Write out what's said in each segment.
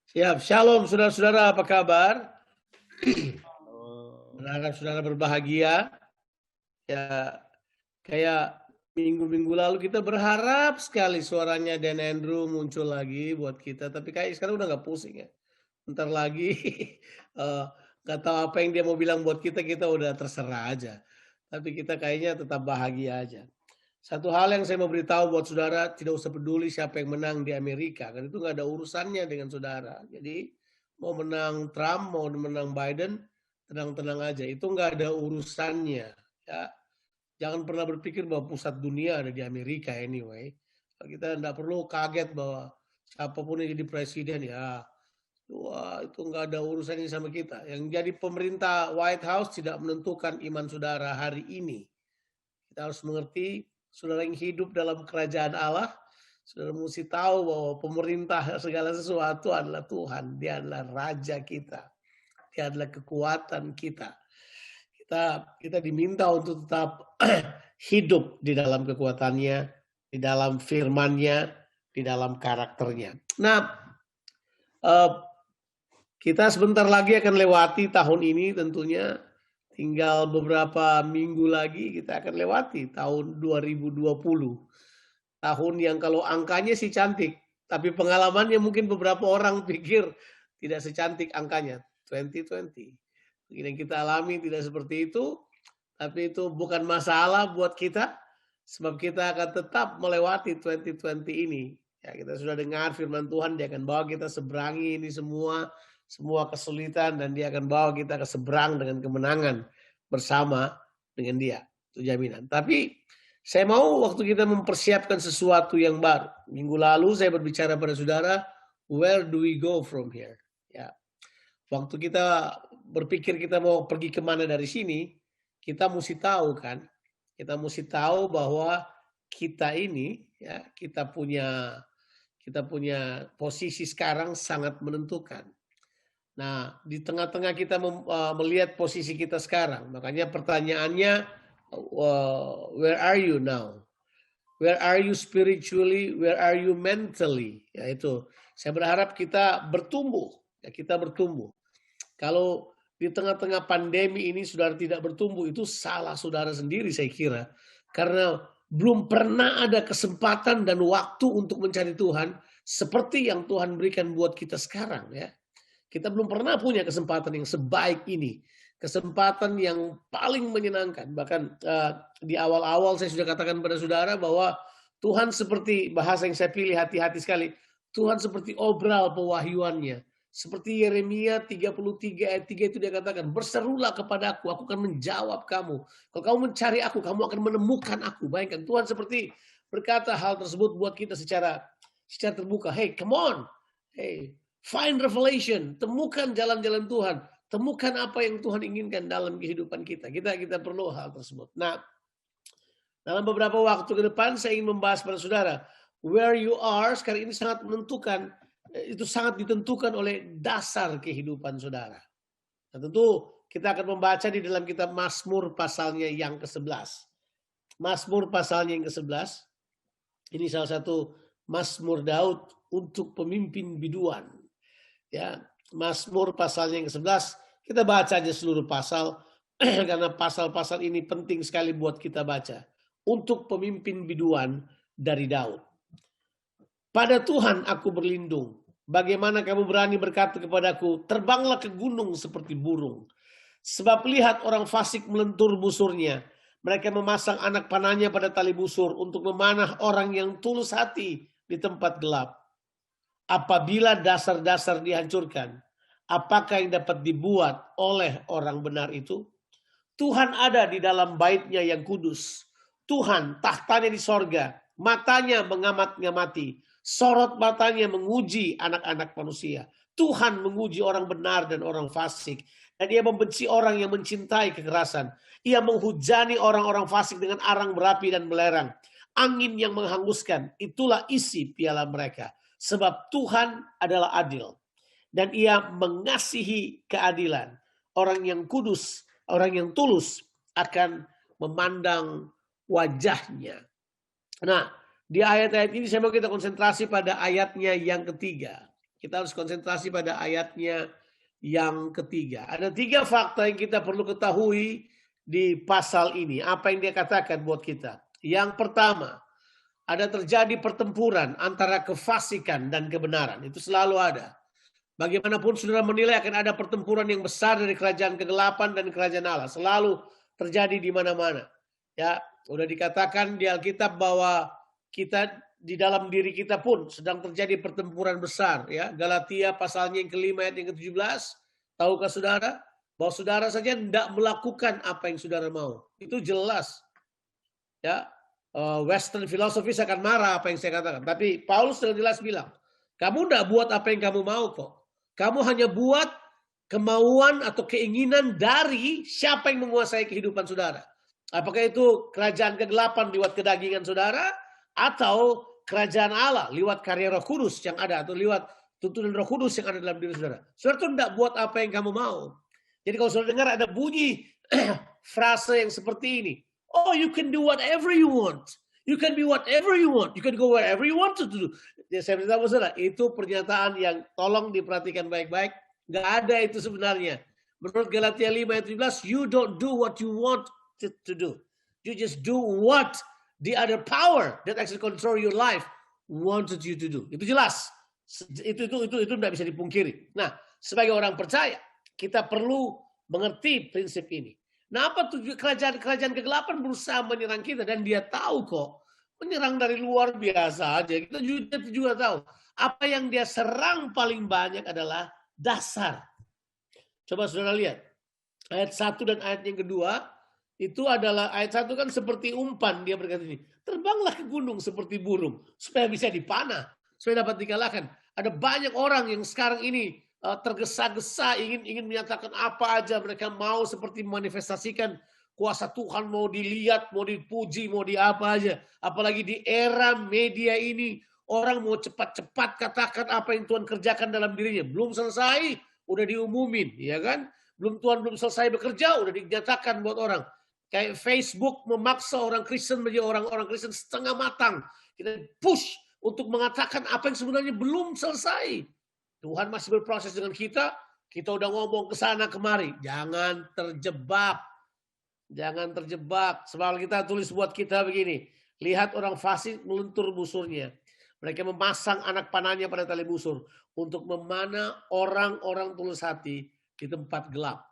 Siap. Shalom saudara-saudara, apa kabar? Oh, Berharap saudara berbahagia. Ya, kayak minggu-minggu lalu kita berharap sekali suaranya Dan Andrew muncul lagi buat kita. Tapi kayak sekarang udah nggak pusing ya. Ntar lagi eh, nggak tahu apa yang dia mau bilang buat kita, kita udah terserah aja. Tapi kita kayaknya tetap bahagia aja. Satu hal yang saya mau beritahu buat saudara, tidak usah peduli siapa yang menang di Amerika, kan itu nggak ada urusannya dengan saudara. Jadi mau menang Trump, mau menang Biden, tenang-tenang aja. Itu nggak ada urusannya. Ya, jangan pernah berpikir bahwa pusat dunia ada di Amerika anyway. Kita nggak perlu kaget bahwa siapapun yang jadi presiden ya, wah itu nggak ada urusannya sama kita. Yang jadi pemerintah White House tidak menentukan iman saudara hari ini. Kita harus mengerti, saudara yang hidup dalam kerajaan Allah, saudara mesti tahu bahwa pemerintah segala sesuatu adalah Tuhan. Dia adalah raja kita. Dia adalah kekuatan kita. Kita diminta untuk tetap hidup di dalam kekuatannya, di dalam firman-Nya, di dalam karakternya. Nah, kita sebentar lagi akan lewati tahun ini tentunya. Tinggal beberapa minggu lagi kita akan lewati tahun 2020. Tahun yang kalau angkanya sih cantik, tapi pengalamannya mungkin beberapa orang pikir tidak secantik angkanya 2020. Mungkin yang kita alami tidak seperti itu, tapi itu bukan masalah buat kita, sebab kita akan tetap melewati 2020 ini. Ya, kita sudah dengar firman Tuhan, dia akan bawa kita seberangi ini semua kesulitan, dan dia akan bawa kita ke seberang dengan kemenangan bersama dengan dia. Itu jaminan. Tapi saya mau waktu kita mempersiapkan sesuatu yang baru. Minggu lalu saya berbicara pada saudara, where do we go from here? Ya, waktu kita berpikir kita mau pergi kemana dari sini, kita mesti tahu kan, kita mesti tahu bahwa kita ini, ya, kita punya posisi sekarang sangat menentukan. Nah, di tengah-tengah kita melihat posisi kita sekarang, makanya pertanyaannya, where are you now? Where are you spiritually? Where are you mentally? Ya itu. Saya berharap kita bertumbuh. Ya, kita bertumbuh. Kalau di tengah-tengah pandemi ini saudara tidak bertumbuh, itu salah saudara sendiri saya kira. Karena belum pernah ada kesempatan dan waktu untuk mencari Tuhan seperti yang Tuhan berikan buat kita sekarang ya. Kita belum pernah punya kesempatan yang sebaik ini. Kesempatan yang paling menyenangkan. Bahkan di awal-awal saya sudah katakan pada saudara bahwa Tuhan seperti, bahasa yang saya pilih hati-hati sekali, Tuhan seperti obral pewahyuannya. Seperti Yeremia 33 ayat 3 itu dia katakan, berserulah kepadaku, aku akan menjawab kamu. Kalau kamu mencari aku, kamu akan menemukan aku. Bayangkan Tuhan seperti berkata hal tersebut buat kita secara terbuka. Hey, come on. Hey, find revelation, temukan jalan-jalan Tuhan, temukan apa yang Tuhan inginkan dalam kehidupan kita. Kita perlu hal tersebut. Nah, dalam beberapa waktu ke depan saya ingin membahas pada saudara, where you are sekarang ini sangat menentukan, itu sangat ditentukan oleh dasar kehidupan saudara. Nah, tentu kita akan membaca di dalam kitab Mazmur pasalnya yang ke-11. Mazmur pasalnya yang ke-11. Ini salah satu Mazmur Daud untuk pemimpin biduan. Ya, Mazmur pasalnya yang ke-11, kita baca aja seluruh pasal karena pasal-pasal ini penting sekali buat kita baca. Untuk pemimpin biduan dari Daud. Pada Tuhan aku berlindung. Bagaimana kamu berani berkata kepadaku, terbanglah ke gunung seperti burung. Sebab lihat orang fasik melentur busurnya. Mereka memasang anak panahnya pada tali busur untuk memanah orang yang tulus hati di tempat gelap. Apabila dasar-dasar dihancurkan, apakah yang dapat dibuat oleh orang benar itu? Tuhan ada di dalam bait-Nya yang kudus. Tuhan tahtanya di sorga, matanya mengamat-ngamati, sorot matanya menguji anak-anak manusia. Tuhan menguji orang benar dan orang fasik. Dan ia membenci orang yang mencintai kekerasan. Ia menghujani orang-orang fasik dengan arang berapi dan belerang. Angin yang menghanguskan, itulah isi piala mereka. Sebab Tuhan adalah adil. Dan ia mengasihi keadilan. Orang yang kudus, orang yang tulus akan memandang wajahnya. Nah, di ayat-ayat ini saya mau kita konsentrasi pada ayatnya yang ketiga. Kita harus konsentrasi pada ayatnya yang ketiga. Ada 3 fakta yang kita perlu ketahui di pasal ini. Apa yang dia katakan buat kita. Yang pertama, ada terjadi pertempuran antara kefasikan dan kebenaran. Itu selalu ada. Bagaimanapun saudara menilai akan ada pertempuran yang besar dari kerajaan kegelapan dan kerajaan Allah. Selalu terjadi di mana-mana. Ya, udah dikatakan di Alkitab bahwa kita di dalam diri kita pun sedang terjadi pertempuran besar. Ya, Galatia pasalnya yang kelima ayat yang ke-17. Tahukah saudara bahwa saudara saja tidak melakukan apa yang saudara mau? Itu jelas. Ya, Western philosophy akan marah apa yang saya katakan. Tapi Paulus sudah jelas bilang, kamu tidak buat apa yang kamu mau kok. Kamu hanya buat kemauan atau keinginan dari siapa yang menguasai kehidupan saudara. Apakah itu kerajaan kegelapan lewat kedagingan saudara, atau kerajaan Allah lewat karya Roh Kudus yang ada, atau lewat tuntunan Roh Kudus yang ada dalam diri saudara. Saudara itu tidak buat apa yang kamu mau. Jadi kalau saudara dengar ada bunyi frase yang seperti ini, oh, you can do whatever you want. You can be whatever you want. You can go wherever you want to do. Ya, saya beritahu saudara, itu pernyataan yang tolong diperhatikan baik-baik. Nggak ada itu sebenarnya. Menurut Galatia 5 ayat 17, you don't do what you want to do. You just do what the other power that actually control your life wanted you to do. Itu jelas. Itu tidak bisa dipungkiri. Nah, sebagai orang percaya, kita perlu mengerti prinsip ini. Nah, apa tujuan kerajaan kegelapan berusaha menyerang kita, dan dia tahu kok menyerang dari luar biasa aja. Kita juga tahu apa yang dia serang paling banyak adalah dasar. Coba saudara lihat ayat 1 dan ayat yang kedua. Itu adalah ayat 1 kan seperti umpan, dia berkata ini, terbanglah ke gunung seperti burung supaya bisa dipanah, supaya dapat dikalahkan. Ada banyak orang yang sekarang ini tergesa-gesa ingin menyatakan apa aja mereka mau, seperti manifestasikan kuasa Tuhan, mau dilihat, mau dipuji, mau di apa aja. Apalagi di era media ini, orang mau cepat-cepat katakan apa yang Tuhan kerjakan dalam dirinya. Belum selesai, udah diumumin, ya kan? Tuhan belum selesai bekerja, udah dinyatakan buat orang. Kayak Facebook memaksa orang Kristen menjadi orang-orang Kristen setengah matang. Kita push untuk mengatakan apa yang sebenarnya belum selesai. Tuhan masih berproses dengan kita. Kita udah ngomong ke sana kemari. Jangan terjebak. Jangan terjebak. Sebab kita tulis buat kita begini. Lihat orang fasik meluntur busurnya. Mereka memasang anak panahnya pada tali busur. Untuk memanah orang-orang tulus hati di tempat gelap.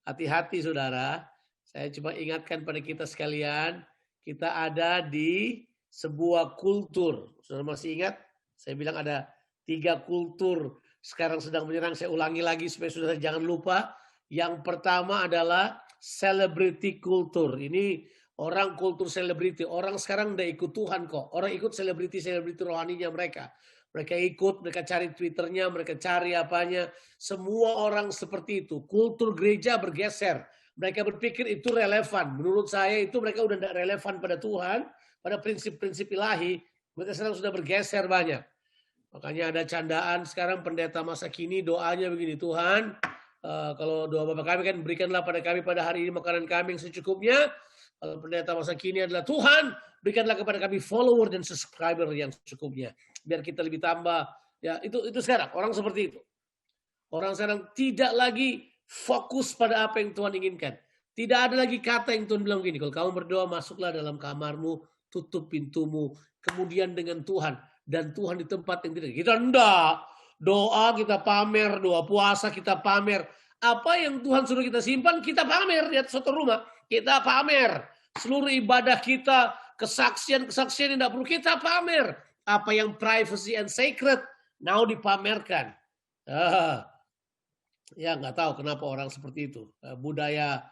Hati-hati saudara. Saya cuma ingatkan pada kita sekalian. Kita ada di sebuah kultur. Saudara masih ingat? Saya bilang ada 3 kultur sekarang sedang menyerang. Saya ulangi lagi supaya saudara jangan lupa. Yang pertama adalah celebrity culture. Ini orang kultur selebriti. Orang sekarang udah ikut Tuhan kok. Orang ikut selebriti rohaninya mereka. Mereka ikut, mereka cari Twitternya, mereka cari apanya. Semua orang seperti itu. Kultur gereja bergeser. Mereka berpikir itu relevan. Menurut saya itu mereka udah tidak relevan pada Tuhan. Pada prinsip-prinsip ilahi. Mereka sekarang sudah bergeser banyak. Makanya ada candaan sekarang pendeta masa kini doanya begini, Tuhan kalau doa Bapa kami kan, berikanlah pada kami pada hari ini makanan kami yang secukupnya. Kalau pendeta masa kini adalah, Tuhan berikanlah kepada kami follower dan subscriber yang secukupnya, biar kita lebih tambah. Ya, itu sekarang orang seperti itu. Orang sekarang tidak lagi fokus pada apa yang Tuhan inginkan. Tidak ada lagi kata yang Tuhan bilang gini, kalau kamu berdoa masuklah dalam kamarmu, tutup pintumu, kemudian dengan Tuhan. Dan Tuhan di tempat yang tidak. Kita enggak. Doa kita pamer, doa puasa kita pamer. Apa yang Tuhan suruh kita simpan, kita pamer di atas suatu rumah. Kita pamer. Seluruh ibadah kita, kesaksian-kesaksian yang tidak perlu kita pamer. Apa yang privacy and sacred, now dipamerkan. Ya nggak tahu kenapa orang seperti itu. Budaya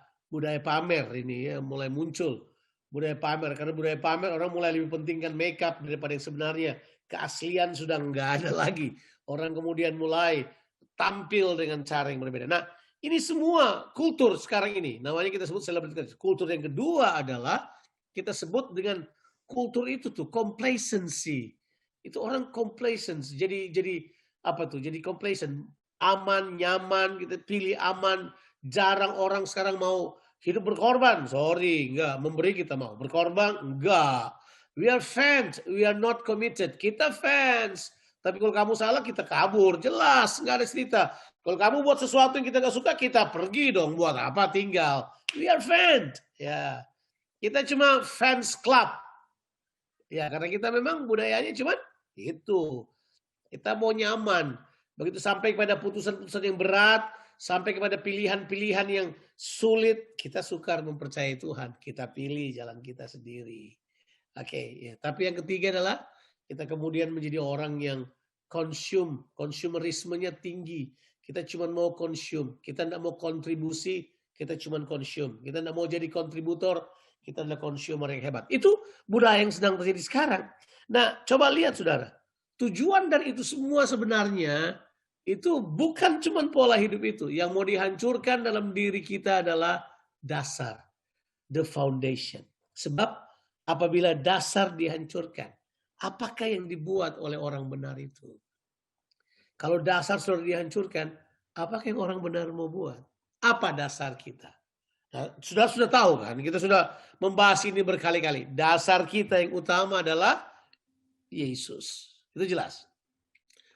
pamer ini ya mulai muncul. Budaya pamer, karena budaya pamer orang mulai lebih pentingkan makeup daripada yang sebenarnya. Keaslian sudah nggak ada lagi. Orang kemudian mulai tampil dengan cara yang berbeda. Nah, ini semua kultur sekarang ini. Namanya kita sebut selebritas. Kultur yang kedua adalah kita sebut dengan kultur itu tuh complacency. Itu orang complacent. Jadi apa tuh? Jadi complacent. Aman, nyaman, kita pilih aman. Jarang orang sekarang mau hidup berkorban. Sorry, enggak. Memberi kita mau. Berkorban, enggak. We are fans, we are not committed. Kita fans, Tapi kalau kamu salah, kita kabur. Jelas, nggak ada cerita. Kalau kamu buat sesuatu yang kita nggak suka, kita pergi dong. Buat apa? Tinggal. We are fans. Ya, kita cuma fans club. Ya, karena kita memang budayanya cuma itu. Kita mau nyaman. Begitu sampai kepada putusan-putusan yang berat, sampai kepada pilihan-pilihan yang sulit, kita sukar mempercayai Tuhan. Kita pilih jalan kita sendiri. Oke, ya. Tapi yang ketiga adalah kita kemudian menjadi orang yang consumerismenya tinggi. Kita cuma mau consume, kita tidak mau kontribusi, kita cuma consume. Kita tidak mau jadi kontributor, kita adalah consumer yang hebat. Itu budaya yang sedang terjadi sekarang. Nah, coba lihat saudara. Tujuan dari itu semua sebenarnya itu bukan cuma pola hidup itu. Yang mau dihancurkan dalam diri kita adalah dasar. The foundation. Sebab apabila dasar dihancurkan, apakah yang dibuat oleh orang benar itu? Kalau dasar sudah dihancurkan, apakah yang orang benar mau buat? Apa dasar kita? Nah, sudah tahu kan? Kita sudah membahas ini berkali-kali. Dasar kita yang utama adalah Yesus. Itu jelas.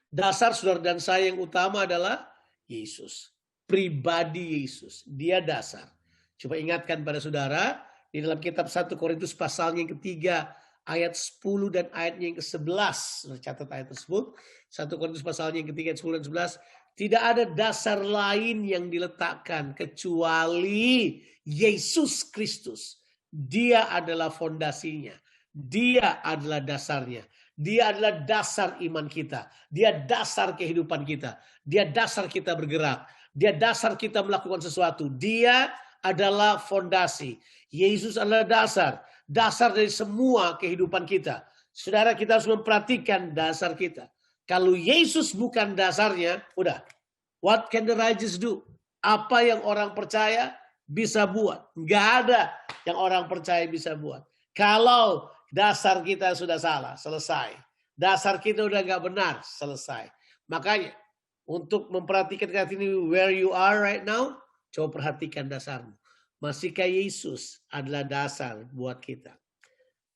Dasar saudara dan saya yang utama adalah Yesus. Pribadi Yesus. Dia dasar. Coba ingatkan pada saudara, di dalam kitab 1 Korintus pasalnya yang ketiga, ayat 10 dan ayatnya yang ke-11. Catat ayat tersebut. 1 Korintus pasalnya yang ketiga, ayat 10 dan 11. Tidak ada dasar lain yang diletakkan kecuali Yesus Kristus. Dia adalah fondasinya. Dia adalah dasarnya. Dia adalah dasar iman kita. Dia dasar kehidupan kita. Dia dasar kita bergerak. Dia dasar kita melakukan sesuatu. Dia adalah fondasi. Yesus adalah dasar. Dasar dari semua kehidupan kita. Saudara, kita harus memperhatikan dasar kita. Kalau Yesus bukan dasarnya, udah. What can the righteous do? Apa yang orang percaya bisa buat? Nggak ada yang orang percaya bisa buat. Kalau dasar kita sudah salah, selesai. Dasar kita udah gak benar, selesai. Makanya, untuk memperhatikan kata ini, where you are right now, coba perhatikan dasarmu. Masihkah Yesus adalah dasar buat kita?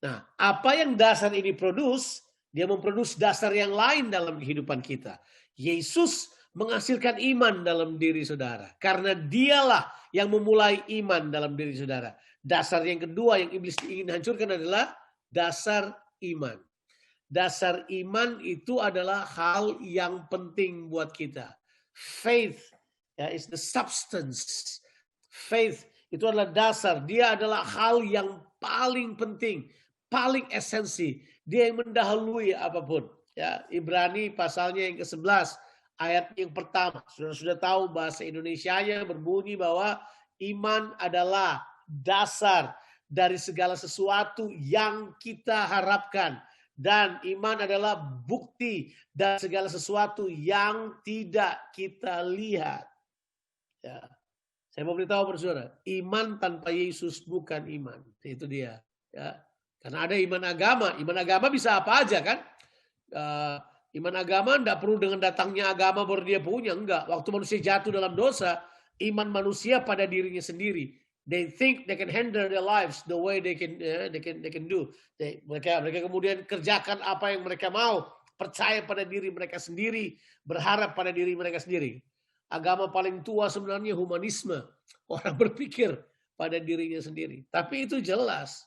Nah, apa yang dasar ini produce, dia memproduksi dasar yang lain dalam kehidupan kita. Yesus menghasilkan iman dalam diri saudara. Karena dialah yang memulai iman dalam diri saudara. Dasar yang kedua yang iblis ingin hancurkan adalah dasar iman. Dasar iman itu adalah hal yang penting buat kita. Faith is the substance. Faith itu adalah dasar. Dia adalah hal yang paling penting, paling esensi. Dia yang mendahului apapun. Ya, Ibrani pasalnya yang ke-11 ayat yang pertama. Sudah tahu bahasa Indonesianya berbunyi bahwa iman adalah dasar dari segala sesuatu yang kita harapkan. Dan iman adalah bukti dari segala sesuatu yang tidak kita lihat. Ya. Saya mau beritahu pada saudara, iman tanpa Yesus bukan iman. Itu dia. Ya. Karena ada iman agama. Iman agama bisa apa aja kan? Iman agama tidak perlu dengan datangnya agama baru dia punya. Enggak. Waktu manusia jatuh dalam dosa, iman manusia pada dirinya sendiri. They think they can handle their lives the way they can do. Mereka kemudian kerjakan apa yang mereka mau, percaya pada diri mereka sendiri, berharap pada diri mereka sendiri. Agama paling tua sebenarnya humanisme. Orang berpikir pada dirinya sendiri. Tapi itu jelas.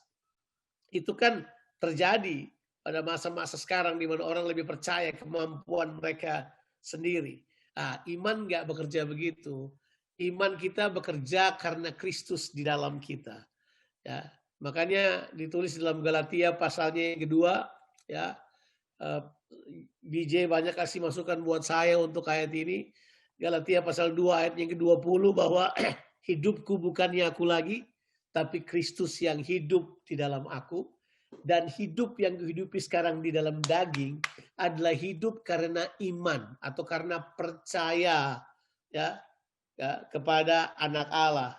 Itu kan terjadi pada masa-masa sekarang di mana orang lebih percaya kemampuan mereka sendiri. Iman nggak bekerja begitu. Iman kita bekerja karena Kristus di dalam kita. Ya, makanya ditulis dalam Galatia pasalnya yang kedua. Ya, DJ banyak kasih masukan buat saya untuk ayat ini. Galatia pasal 2 ayat yang ke-20 bahwa hidupku bukannya aku lagi, tapi Kristus yang hidup di dalam aku. Dan hidup yang kuhidupi sekarang di dalam daging adalah hidup karena iman atau karena percaya ya kepada anak Allah.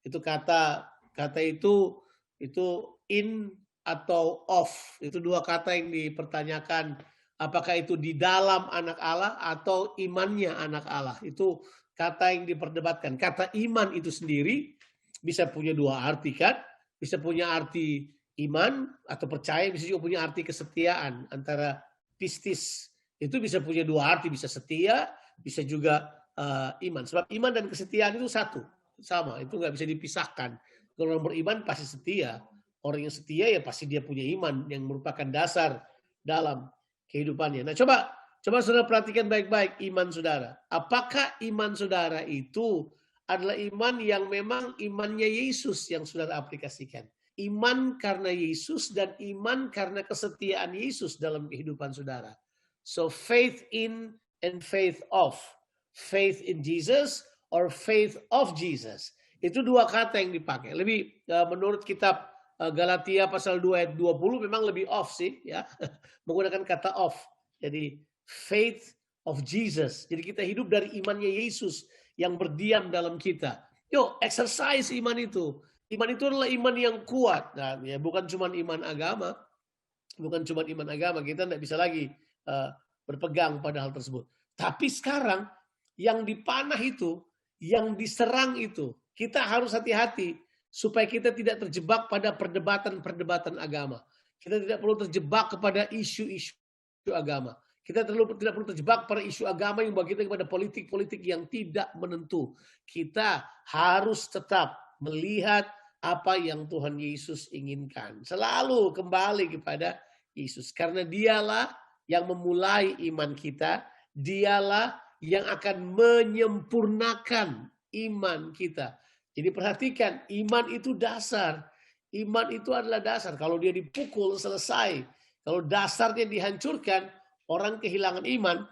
Itu kata itu in atau of. Itu dua kata yang dipertanyakan. Apakah itu di dalam anak Allah atau imannya anak Allah. Itu kata yang diperdebatkan. Kata iman itu sendiri bisa punya dua arti kan. Bisa punya arti iman atau percaya. Bisa juga punya arti kesetiaan. Antara pistis Itu bisa punya dua arti, bisa setia, bisa juga iman. Sebab iman dan kesetiaan itu satu, sama. Itu nggak bisa dipisahkan. Kalau orang beriman pasti setia. Orang yang setia ya pasti dia punya iman yang merupakan dasar dalam kehidupannya. Nah, coba saudara perhatikan baik-baik iman saudara. Apakah iman saudara itu adalah iman yang memang imannya Yesus yang saudara aplikasikan? Iman karena Yesus dan iman karena kesetiaan Yesus dalam kehidupan saudara. So faith in and faith of. Faith in Jesus or faith of Jesus. Itu dua kata yang dipakai. Lebih menurut kitab Galatia pasal 2 ayat 20 memang lebih off sih ya. Menggunakan kata of. Jadi faith of Jesus. Jadi kita hidup dari imannya Yesus yang berdiam dalam kita. Yuk, exercise iman itu. Iman itu adalah iman yang kuat. Nah, ya, bukan cuma iman agama. Bukan cuma iman agama. Kita tidak bisa lagi berpegang pada hal tersebut. Tapi sekarang yang dipanah itu, yang diserang itu, kita harus hati-hati supaya kita tidak terjebak pada perdebatan-perdebatan agama. Kita tidak perlu terjebak kepada isu-isu agama. Kita tidak perlu terjebak pada isu agama yang bagi kita kepada politik-politik yang tidak menentu. Kita harus tetap melihat apa yang Tuhan Yesus inginkan. Selalu kembali kepada Yesus. Karena dialah yang memulai iman kita. Dialah yang akan menyempurnakan iman kita. Jadi perhatikan, iman itu dasar. Iman itu adalah dasar. Kalau dia dipukul, selesai. Kalau dasarnya dihancurkan, orang kehilangan iman,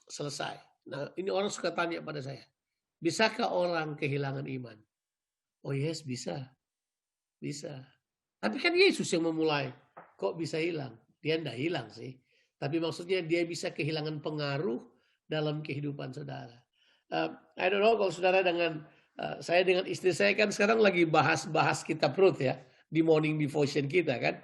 selesai. Nah, ini orang suka tanya pada saya. Bisakah orang kehilangan iman? Oh yes, bisa. Bisa. Tapi kan Yesus yang memulai. Kok bisa hilang? Dia tidak hilang sih. Tapi maksudnya dia bisa kehilangan pengaruh dalam kehidupan saudara. I don't know kalau saudara dengan saya dengan istri saya kan sekarang lagi bahas kitab Rut ya di morning devotion kita kan.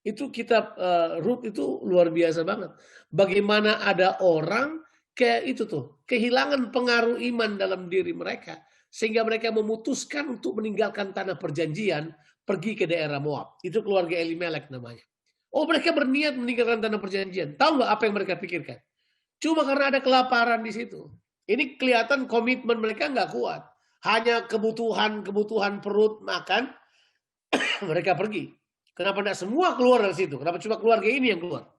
Itu kitab Rut itu luar biasa banget. Bagaimana ada orang kayak itu tuh kehilangan pengaruh iman dalam diri mereka sehingga mereka memutuskan untuk meninggalkan tanah perjanjian pergi ke daerah Moab. Itu keluarga Elimelek namanya. Oh mereka berniat meninggalkan tanah perjanjian. Tahu nggak apa yang mereka pikirkan? Cuma karena ada kelaparan di situ. Ini kelihatan komitmen mereka nggak kuat. Hanya kebutuhan perut makan, mereka pergi. Kenapa tidak semua keluar dari situ? Kenapa cuma keluarga ini yang keluar?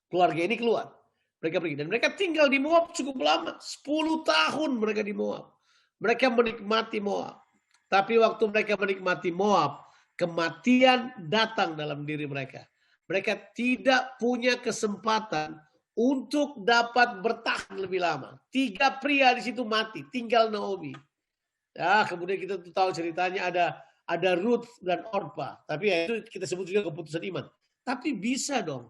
Keluarga ini keluar. Mereka pergi. Dan mereka tinggal di Moab cukup lama. 10 tahun mereka di Moab. Mereka menikmati Moab. Tapi waktu mereka menikmati Moab, kematian datang dalam diri mereka. Mereka tidak punya kesempatan untuk dapat bertahan lebih lama. 3 pria di situ mati, tinggal Naomi. Ya, kemudian kita tahu ceritanya ada Ruth dan Orpa. Tapi ya itu kita sebut juga keputusan iman. Tapi bisa dong.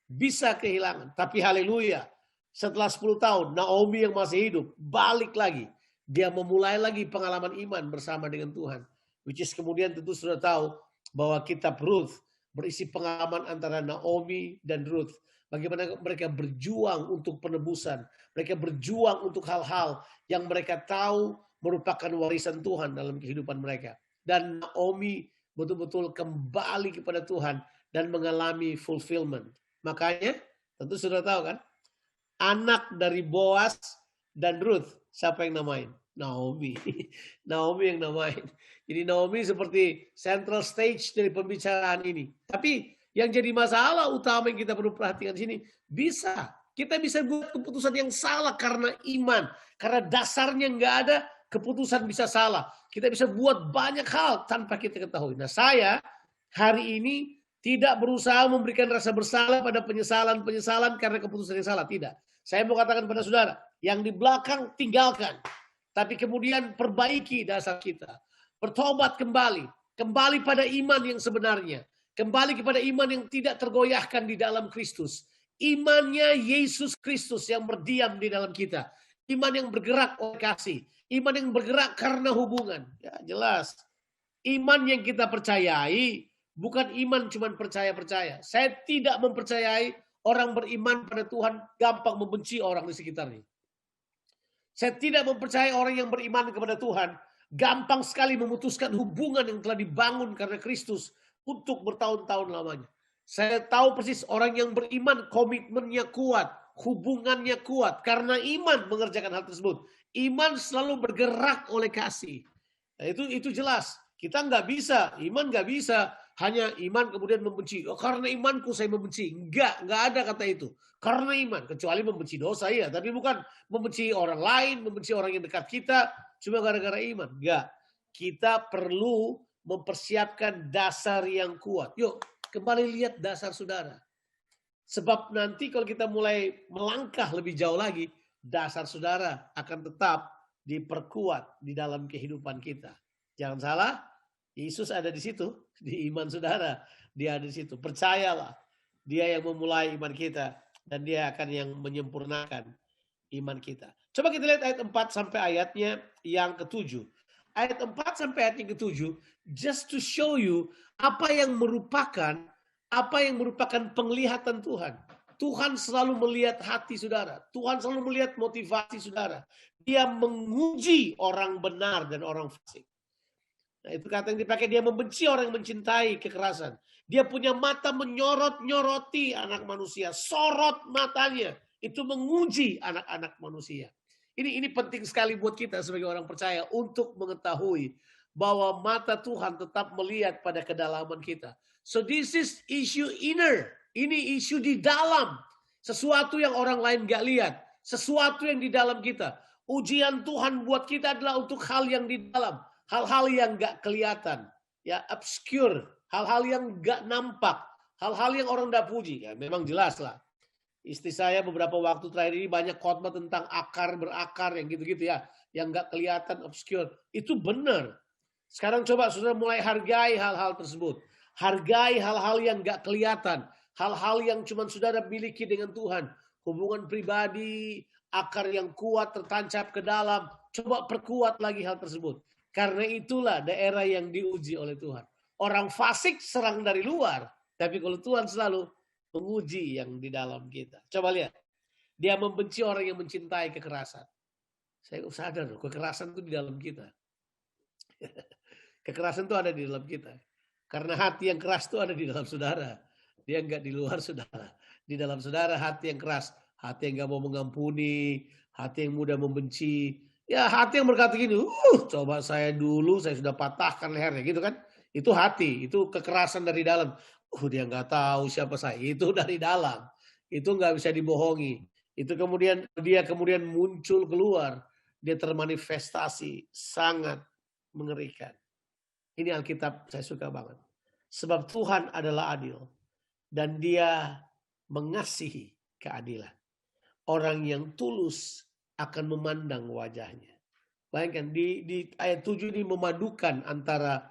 Bisa kehilangan. Tapi haleluya. Setelah 10 tahun, Naomi yang masih hidup, balik lagi. Dia memulai lagi pengalaman iman bersama dengan Tuhan. Which is kemudian tentu sudah tahu bahwa kitab Ruth berisi pengalaman antara Naomi dan Ruth. Bagaimana mereka berjuang untuk penebusan. Mereka berjuang untuk hal-hal yang mereka tahu merupakan warisan Tuhan dalam kehidupan mereka. Dan Naomi betul-betul kembali kepada Tuhan dan mengalami fulfillment. Makanya tentu sudah tahu kan. Anak dari Boaz dan Ruth. Siapa yang namain? Naomi. Naomi yang namain. Jadi Naomi seperti central stage dari pembicaraan ini. Tapi yang jadi masalah utama yang kita perlu perhatikan di sini, kita bisa buat keputusan yang salah karena iman. Karena dasarnya nggak ada, keputusan bisa salah. Kita bisa buat banyak hal tanpa kita ketahui. Nah saya hari ini tidak berusaha memberikan rasa bersalah pada penyesalan karena keputusan yang salah. Tidak. Saya mau katakan pada saudara, yang di belakang tinggalkan. Tapi kemudian perbaiki dasar kita. Bertobat kembali. Kembali pada iman yang sebenarnya. Kembali kepada iman yang tidak tergoyahkan di dalam Kristus. Imannya Yesus Kristus yang berdiam di dalam kita. Iman yang bergerak oleh kasih. Iman yang bergerak karena hubungan. Ya, jelas. Iman yang kita percayai bukan iman cuma percaya-percaya. Saya tidak mempercayai orang beriman pada Tuhan gampang membenci orang di sekitarnya. Saya tidak mempercayai orang yang beriman kepada Tuhan gampang sekali memutuskan hubungan yang telah dibangun karena Kristus untuk bertahun-tahun lamanya. Saya tahu persis orang yang beriman, komitmennya kuat, hubungannya kuat. Karena iman mengerjakan hal tersebut. Iman selalu bergerak oleh kasih. Nah, itu jelas. Kita nggak bisa, iman nggak bisa hanya iman kemudian membenci. Oh, karena imanku saya membenci. Nggak ada kata itu. Karena iman, kecuali membenci dosa ya. Tapi bukan membenci orang lain, membenci orang yang dekat kita, cuma gara-gara iman. Nggak. Kita perlu mempersiapkan dasar yang kuat. Yuk, kembali lihat dasar saudara. Sebab nanti kalau kita mulai melangkah lebih jauh lagi, dasar saudara akan tetap diperkuat di dalam kehidupan kita. Jangan salah, Yesus ada di situ, di iman saudara. Dia ada di situ. Percayalah, dia yang memulai iman kita dan dia akan yang menyempurnakan iman kita. Coba kita lihat ayat 4 sampai ayatnya yang ke-7. Ayat 4 sampai ayat yang ke-7, just to show you apa yang merupakan penglihatan Tuhan. Tuhan selalu melihat hati saudara. Tuhan selalu melihat motivasi saudara. Dia menguji orang benar dan orang fasik. Nah, itu kata yang dipakai, dia membenci orang yang mencintai kekerasan. Dia punya mata menyorot-nyoroti anak manusia. Sorot matanya. Itu menguji anak-anak manusia. Ini penting sekali buat kita sebagai orang percaya untuk mengetahui bahwa mata Tuhan tetap melihat pada kedalaman kita. So this is issue inner. Ini isu di dalam. Sesuatu yang orang lain gak lihat. Sesuatu yang di dalam kita. Ujian Tuhan buat kita adalah untuk hal yang di dalam. Hal-hal yang gak kelihatan. Ya, obscure. Hal-hal yang gak nampak. Hal-hal yang orang gak puji. Ya, memang jelas lah. Istri saya beberapa waktu terakhir ini banyak khotbah tentang akar berakar yang gitu-gitu ya. Yang gak kelihatan, obscure. Itu benar. Sekarang coba saudara mulai hargai hal-hal tersebut. Hargai hal-hal yang gak kelihatan. Hal-hal yang cuma saudara miliki dengan Tuhan. Hubungan pribadi, akar yang kuat tertancap ke dalam. Coba perkuat lagi hal tersebut. Karena itulah daerah yang diuji oleh Tuhan. Orang fasik serang dari luar. Tapi kalau Tuhan selalu menguji yang di dalam kita. Coba lihat. Dia membenci orang yang mencintai kekerasan. Saya sadar, kekerasan itu di dalam kita. Kekerasan itu ada di dalam kita. Karena hati yang keras itu ada di dalam saudara. Dia enggak di luar saudara. Di dalam saudara hati yang keras. Hati yang enggak mau mengampuni. Hati yang mudah membenci. Ya hati yang berkata gini, coba saya dulu, saya sudah patahkan lehernya. Gitu kan. Itu hati. Itu kekerasan dari dalam. Dia nggak tahu siapa saya. Itu dari dalam. Itu nggak bisa dibohongi. Itu dia kemudian muncul keluar. Dia termanifestasi. Sangat mengerikan. Ini Alkitab saya suka banget. Sebab Tuhan adalah adil. Dan dia mengasihi keadilan. Orang yang tulus akan memandang wajahnya. Bayangkan di ayat 7 ini memadukan antara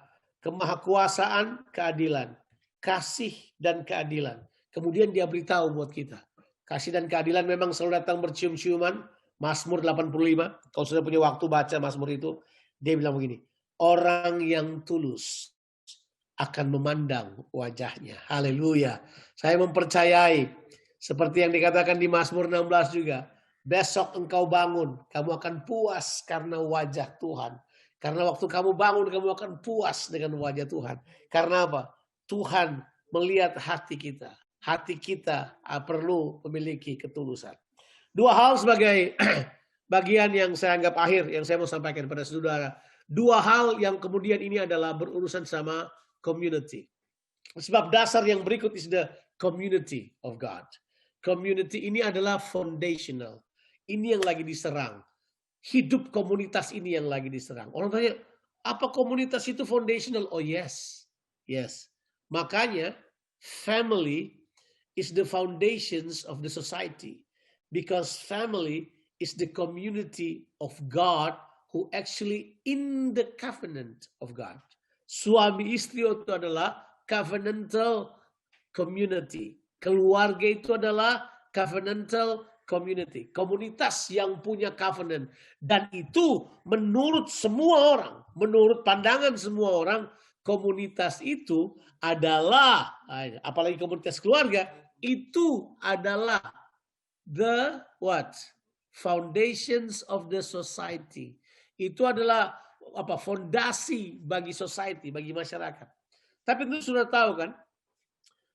kemahakuasaan, keadilan. Kasih dan keadilan. Kemudian dia beritahu buat kita. Kasih dan keadilan memang selalu datang bercium-ciuman. Mazmur 85. Kalau sudah punya waktu baca Mazmur itu. Dia bilang begini. Orang yang tulus akan memandang wajahnya. Haleluya. Saya mempercayai. Seperti yang dikatakan di Mazmur 16 juga. Besok engkau bangun. Kamu akan puas karena wajah Tuhan. Karena waktu kamu bangun, kamu akan puas dengan wajah Tuhan. Karena apa? Tuhan melihat hati kita. Hati kita perlu memiliki ketulusan. Dua hal sebagai bagian yang saya anggap akhir yang saya mau sampaikan pada saudara. Dua hal yang kemudian ini adalah berurusan sama community. Sebab dasar yang berikut is the community of God. Community ini adalah foundational. Ini yang lagi diserang. Hidup komunitas ini yang lagi diserang. Orang tanya, apa komunitas itu foundational? Oh yes. Yes. Makanya family is the foundations of the society. Because family is the community of God who actually in the covenant of God. Suami istri itu adalah covenantal community. Keluarga itu adalah covenantal community. Komunitas yang punya covenant. Dan itu menurut semua orang, menurut pandangan semua orang, komunitas itu adalah, apalagi komunitas keluarga, itu adalah the what? Foundations of the society. Itu adalah fondasi bagi society, bagi masyarakat. Tapi itu sudah tahu kan,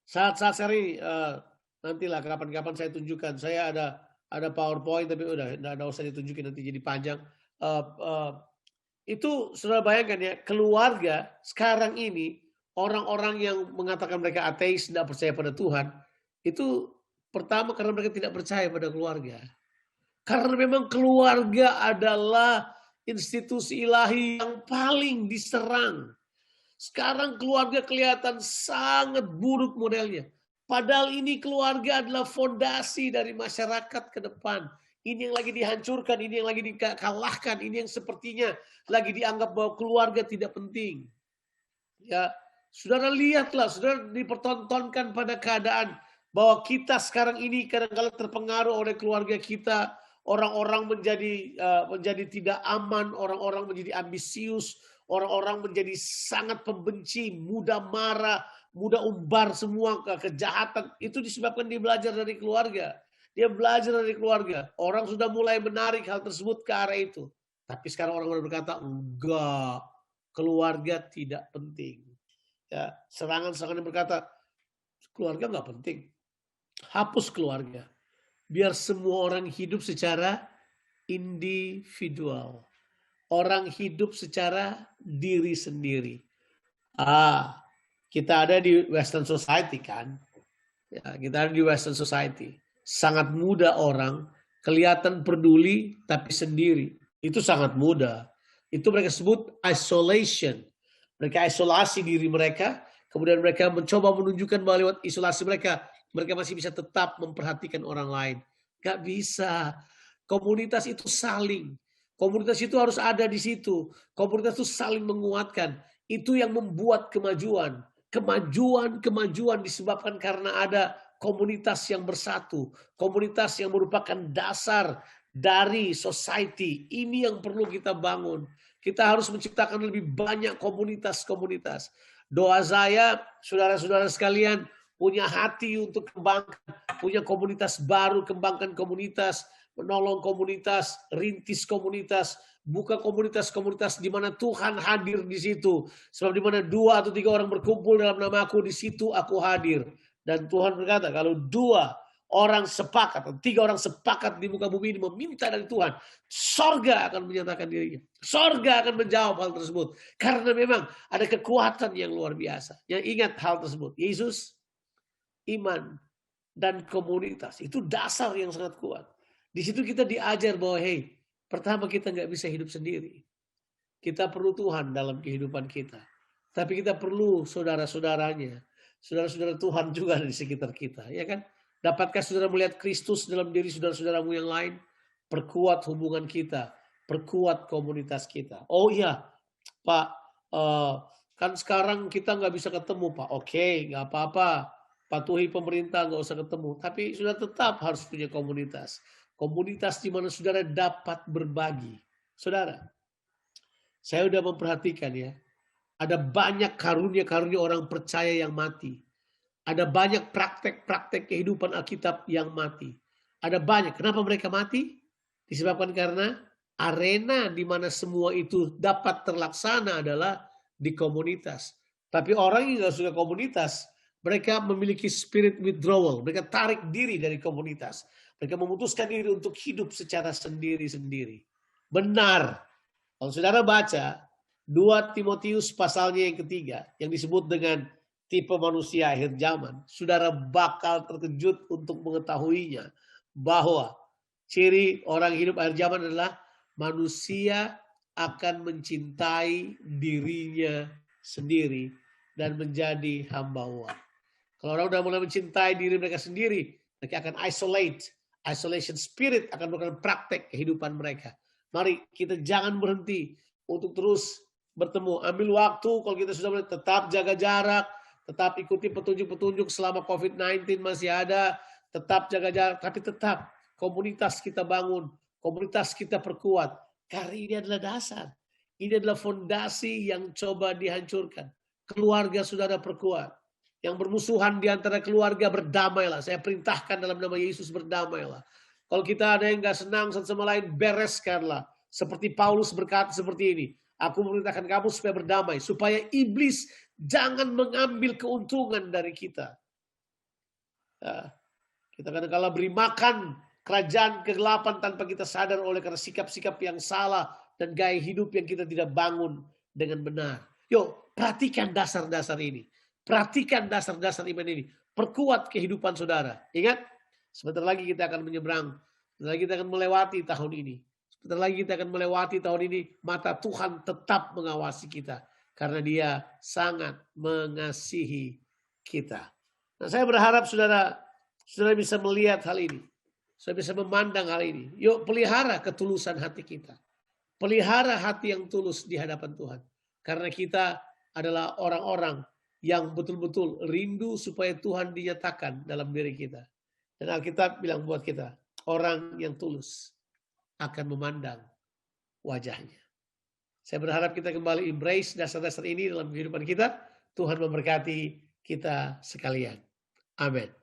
Saat-saat sekarang ini, nantilah kapan-kapan saya tunjukkan. Saya ada PowerPoint tapi udah nggak usah ditunjukin nanti jadi panjang. Eee eee, itu saudara bayangkan ya, keluarga sekarang ini, orang-orang yang mengatakan mereka ateis, tidak percaya pada Tuhan, itu pertama karena mereka tidak percaya pada keluarga. Karena memang keluarga adalah institusi ilahi yang paling diserang. Sekarang keluarga kelihatan sangat buruk modelnya. Padahal ini keluarga adalah fondasi dari masyarakat ke depan. Ini yang lagi dihancurkan, ini yang lagi dikalahkan, ini yang sepertinya lagi dianggap bahwa keluarga tidak penting. Ya, saudara lihatlah, saudara dipertontonkan pada keadaan bahwa kita sekarang ini kadang-kadang terpengaruh oleh keluarga kita. Orang-orang menjadi tidak aman, orang-orang menjadi ambisius, orang-orang menjadi sangat pembenci, mudah marah, mudah umbar semua kejahatan. Itu disebabkan dia belajar dari keluarga. Dia belajar dari keluarga. Orang sudah mulai menarik hal tersebut ke arah itu. Tapi sekarang orang-orang berkata, enggak, keluarga tidak penting. Ya, serangan-serangan yang berkata, keluarga nggak penting. Hapus keluarga. Biar semua orang hidup secara individual. Orang hidup secara diri sendiri. Kita ada di Western Society kan. Ya, kita ada di Western Society. Sangat mudah orang kelihatan peduli tapi sendiri. Itu sangat mudah. Itu mereka sebut isolation. Mereka isolasi diri mereka. Kemudian mereka mencoba menunjukkan bahwa lewat isolasi mereka masih bisa tetap memperhatikan orang lain. Gak bisa. Komunitas itu saling. Komunitas itu harus ada di situ. Komunitas itu saling menguatkan. Itu yang membuat kemajuan. Kemajuan disebabkan karena ada komunitas yang bersatu. Komunitas yang merupakan dasar dari society. Ini yang perlu kita bangun. Kita harus menciptakan lebih banyak komunitas-komunitas. Doa saya, saudara-saudara sekalian, punya hati untuk kembangkan, punya komunitas baru, kembangkan komunitas, menolong komunitas, rintis komunitas, buka komunitas-komunitas di mana Tuhan hadir di situ. Sebab di mana 2 atau 3 orang berkumpul dalam namaku, di situ aku hadir. Dan Tuhan berkata, kalau 2 orang sepakat, atau 3 orang sepakat di muka bumi ini meminta dari Tuhan, sorga akan menyatakan dirinya. Sorga akan menjawab hal tersebut. Karena memang ada kekuatan yang luar biasa. Yang ingat hal tersebut, Yesus, iman, dan komunitas. Itu dasar yang sangat kuat. Di situ kita diajar bahwa, hey, pertama kita nggak bisa hidup sendiri. Kita perlu Tuhan dalam kehidupan kita. Tapi kita perlu saudara-saudaranya. Saudara-saudara Tuhan juga di sekitar kita. Ya kan? Dapatkah saudara melihat Kristus dalam diri saudara-saudaramu yang lain? Perkuat hubungan kita. Perkuat komunitas kita. Oh iya, Pak. Kan sekarang kita nggak bisa ketemu, Pak. Oke, nggak apa-apa. Patuhi pemerintah, nggak usah ketemu. Tapi sudah tetap harus punya komunitas. Komunitas di mana saudara dapat berbagi. Saudara, saya sudah memperhatikan ya. Ada banyak karunia-karunia orang percaya yang mati. Ada banyak praktek-praktek kehidupan Alkitab yang mati. Ada banyak. Kenapa mereka mati? Disebabkan karena arena di mana semua itu dapat terlaksana adalah di komunitas. Tapi orang yang nggak suka komunitas, mereka memiliki spirit withdrawal. Mereka tarik diri dari komunitas. Mereka memutuskan diri untuk hidup secara sendiri-sendiri. Benar. Kalau saudara baca 2 Timotius pasalnya yang ketiga, yang disebut dengan tipe manusia akhir zaman, saudara bakal terkejut untuk mengetahuinya bahwa ciri orang hidup akhir zaman adalah manusia akan mencintai dirinya sendiri dan menjadi hamba uang. Kalau orang sudah mulai mencintai diri mereka sendiri, mereka akan isolation spirit akan melakukan praktek kehidupan mereka. Mari kita jangan berhenti untuk terus bertemu. Ambil waktu kalau kita sudah boleh, tetap jaga jarak, tetap ikuti petunjuk-petunjuk selama COVID-19 masih ada, tetap jaga jarak, tapi tetap komunitas kita bangun, komunitas kita perkuat. Karena ini adalah dasar. Ini adalah fondasi yang coba dihancurkan. Keluarga saudara perkuat. Yang bermusuhan di antara keluarga, berdamailah. Saya perintahkan dalam nama Yesus, berdamailah. Kalau kita ada yang gak senang satu sama lain, bereskanlah. Seperti Paulus berkata seperti ini. Aku memerintahkan kamu supaya berdamai. Supaya iblis jangan mengambil keuntungan dari kita. Ya, kita kadang-kala beri makan kerajaan kegelapan tanpa kita sadar oleh karena sikap-sikap yang salah dan gaya hidup yang kita tidak bangun dengan benar. Yuk, perhatikan dasar-dasar ini. Perhatikan dasar-dasar iman ini. Perkuat kehidupan saudara. Ingat, sebentar lagi kita akan menyeberang. Sebentar lagi kita akan melewati tahun ini. Sebentar lagi kita akan melewati tahun ini. Mata Tuhan tetap mengawasi kita. Karena Dia sangat mengasihi kita. Nah, saya berharap saudara bisa melihat hal ini. Saudara bisa memandang hal ini. Yuk, pelihara ketulusan hati kita. Pelihara hati yang tulus di hadapan Tuhan. Karena kita adalah orang-orang yang betul-betul rindu supaya Tuhan dinyatakan dalam diri kita. Dan Alkitab bilang buat kita, orang yang tulus akan memandang wajahnya. Saya berharap kita kembali embrace dasar-dasar ini dalam kehidupan kita. Tuhan memberkati kita sekalian. Amin.